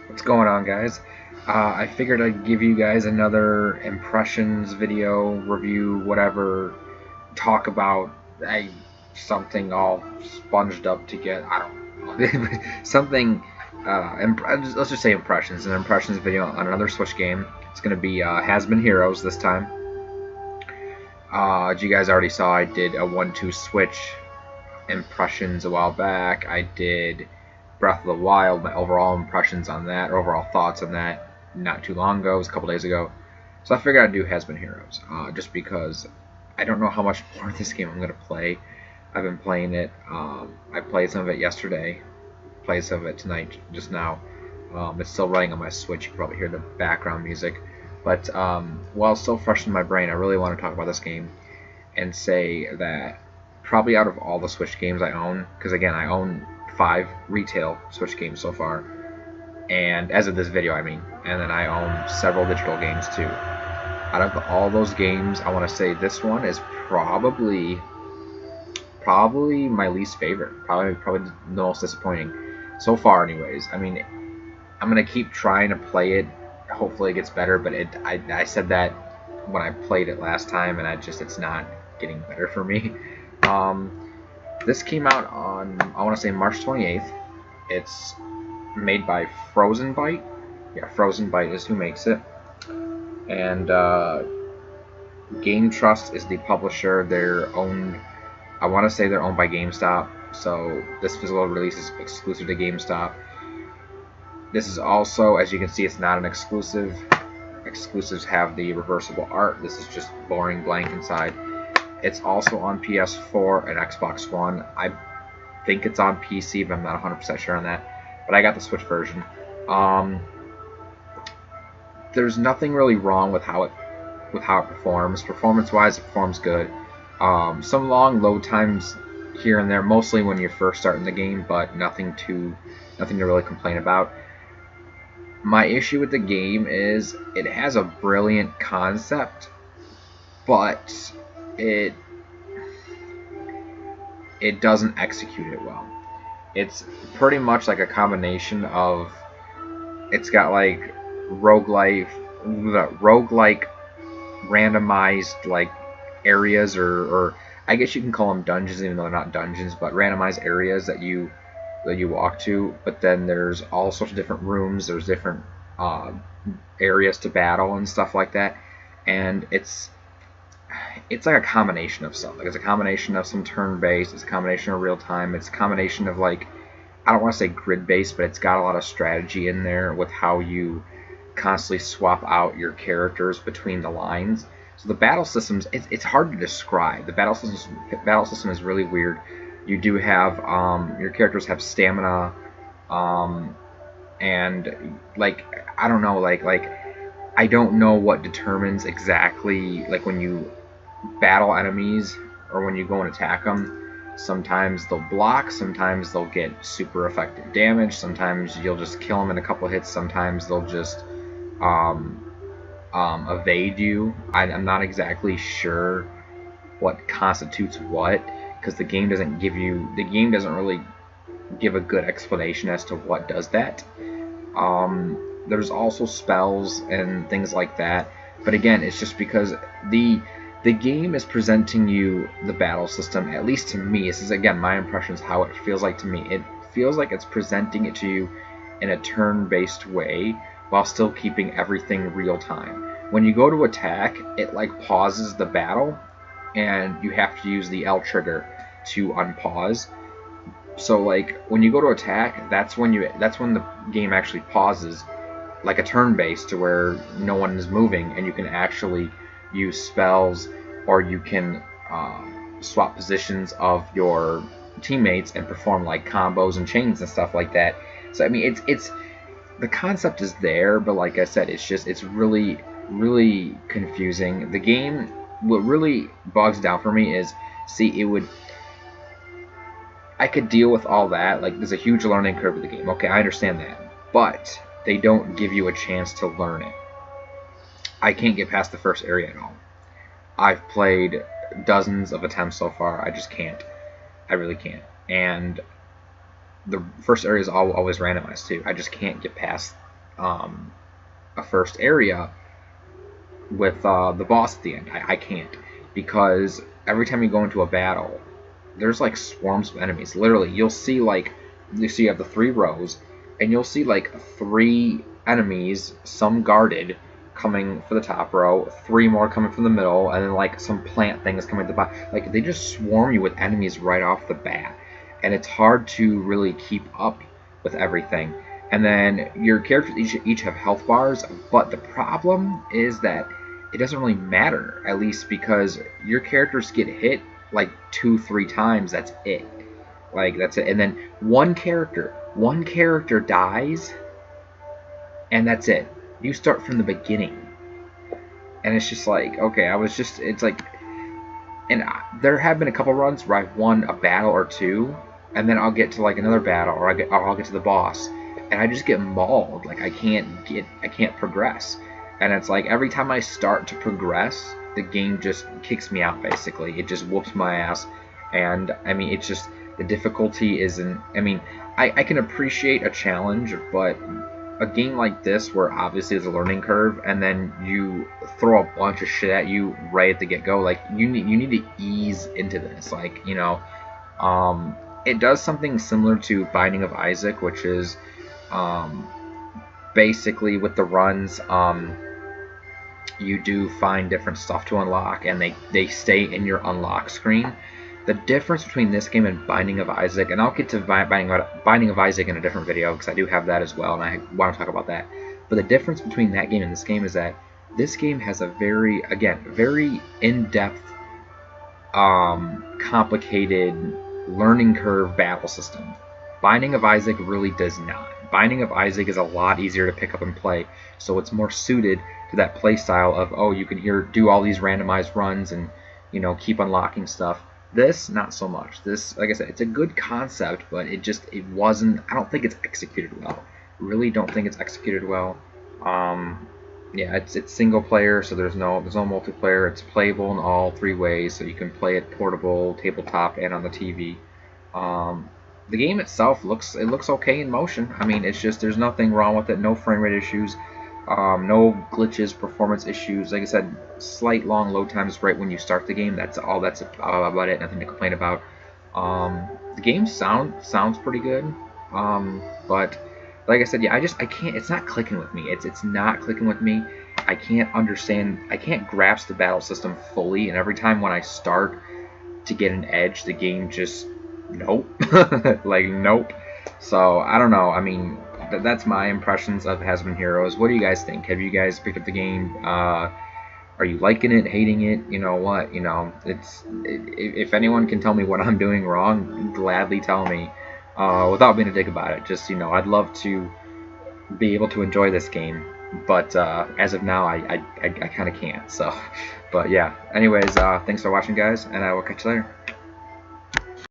What's going on, guys? I figured I'd give you guys another impressions video review, whatever, talk about something all sponged up to get, I don't know, something, let's just say impressions, an impressions video on another Switch game. It's going to be Has Been Heroes this time. As you guys already saw, I did a 1-2 Switch impressions a while back. I did Breath of the Wild, my overall impressions on that, overall thoughts on that, not too long ago. It was a couple days ago. So I figured I'd do Has Been Heroes, just because I don't know how much more of this game I'm going to play. I've been playing it. I played some of it yesterday, played some of it tonight, just now. It's still running on my Switch. You can probably hear the background music. But while it's still fresh in my brain, I really want to talk about this game and say that probably out of all the Switch games I own, because again, I own 5 retail Switch games so far, and as of this video, I mean, and then I own several digital games too. Out of all those games, I want to say this one is probably my least favorite, probably the most disappointing so far, anyways. I mean, I'm gonna keep trying to play it. Hopefully, it gets better, but I said that when I played it last time, and it's not getting better for me. This came out on, I want to say, March 28th. It's made by Frozen Byte. Yeah, Frozen Byte is who makes it. And Game Trust is the publisher. They're owned, I want to say they're owned by GameStop. So this physical release is exclusive to GameStop. This is also, as you can see, it's not an exclusive. Exclusives have the reversible art. This is just boring blank inside. It's also on PS4 and Xbox One. I think it's on PC, but I'm not 100% sure on that. But I got the Switch version. There's nothing really wrong with how it performs. Performance-wise, it performs good. Some long load times here and there, mostly when you're first starting the game, but nothing to really complain about. My issue with the game is it has a brilliant concept, but it doesn't execute it well. It's pretty much like a combination of, it's got like roguelike randomized like areas, or I guess you can call them dungeons, even though they're not dungeons, but randomized areas that you walk to. But then there's all sorts of different rooms. There's different areas to battle and stuff like that, and it's like a combination of stuff. Like, it's a combination of some turn-based, it's a combination of real-time, it's a combination of, like, I don't want to say grid-based, but it's got a lot of strategy in there with how you constantly swap out your characters between the lines. So the battle systems, it's hard to describe. The battle system is really weird. You do have, your characters have stamina, and, like, I don't know, like, I don't know what determines exactly, like, when you battle enemies or when you go and attack them. Sometimes they'll block, sometimes they'll get super effective damage, sometimes you'll just kill them in a couple hits, sometimes they'll just evade you. I'm not exactly sure what constitutes what, because the game doesn't really give a good explanation as to what does that. There's also spells and things like that, but again, it's just because the game is presenting you the battle system, at least to me. This is, again, my impressions, how it feels like to me. It feels like it's presenting it to you in a turn-based way while still keeping everything real time. When you go to attack, it like pauses the battle, and you have to use the L trigger to unpause. So like when you go to attack, that's when the game actually pauses, like a turn-based, to where no one is moving, and you can actually use spells, or you can swap positions of your teammates and perform like combos and chains and stuff like that. So I mean, it's the concept is there, but like I said, it's really confusing. The game, what really bogs down for me is, I could deal with all that. Like, there's a huge learning curve with the game. Okay, I understand that, but they don't give you a chance to learn it. I can't get past the first area at all. I've played dozens of attempts so far. I just can't. I really can't. And the first area is always randomized too. I just can't get past a first area with the boss at the end. I can't, because every time you go into a battle, there's like swarms of enemies. Literally, you'll see like you have the 3 rows, and you'll see like 3 enemies, some guarded, coming for the top row, 3 more coming from the middle, and then like some plant things coming at the bottom. Like they just swarm you with enemies right off the bat, and it's hard to really keep up with everything. And then your characters each have health bars, but the problem is that it doesn't really matter, at least because your characters get hit like 2-3 times. That's it. Like that's it. And then one character dies, and that's it. You start from the beginning, and it's just like, okay, it's like, and there have been a couple runs where I've won a battle or 2, and then I'll get to like another battle, or I'll get to the boss, and I just get mauled. Like I can't progress. And it's like every time I start to progress, the game just kicks me out, basically. It just whoops my ass. And I mean, it's just, the difficulty isn't, I mean, I can appreciate a challenge, but a game like this, where obviously there's a learning curve, and then you throw a bunch of shit at you right at the get-go, like you need to ease into this. Like, you know, it does something similar to Binding of Isaac, which is basically with the runs, you do find different stuff to unlock, and they stay in your unlock screen. The difference between this game and Binding of Isaac, and I'll get to Binding of Isaac in a different video, because I do have that as well, and I want to talk about that. But the difference between that game and this game is that this game has a very in-depth, complicated learning curve battle system. Binding of Isaac really does not. Binding of Isaac is a lot easier to pick up and play, so it's more suited to that play style of, oh, you can do all these randomized runs and, you know, keep unlocking stuff. This, not so much. This, like I said, it's a good concept, but it wasn't, I don't think it's executed well. Really don't think it's executed well. Yeah, it's single player, so there's no multiplayer. It's playable in all 3 ways, so you can play it portable, tabletop, and on the TV. The game itself looks okay in motion. I mean, it's just, there's nothing wrong with it. No frame rate issues. No glitches, performance issues. Like I said, slight long load times right when you start the game. That's all. That's about it. Nothing to complain about. The game sounds pretty good. But like I said, yeah, I can't. It's not clicking with me. It's not clicking with me. I can't understand. I can't grasp the battle system fully. And every time when I start to get an edge, the game just nope. Like nope. So I don't know. I mean, that's my impressions of Hazbin Heroes. What do you guys think? Have you guys picked up the game? Are you liking it, hating it? You know what? You know, if anyone can tell me what I'm doing wrong, gladly tell me, without being a dick about it. Just, you know, I'd love to be able to enjoy this game, but as of now, I kind of can't. So, but yeah. Anyways, thanks for watching, guys, and I will catch you later.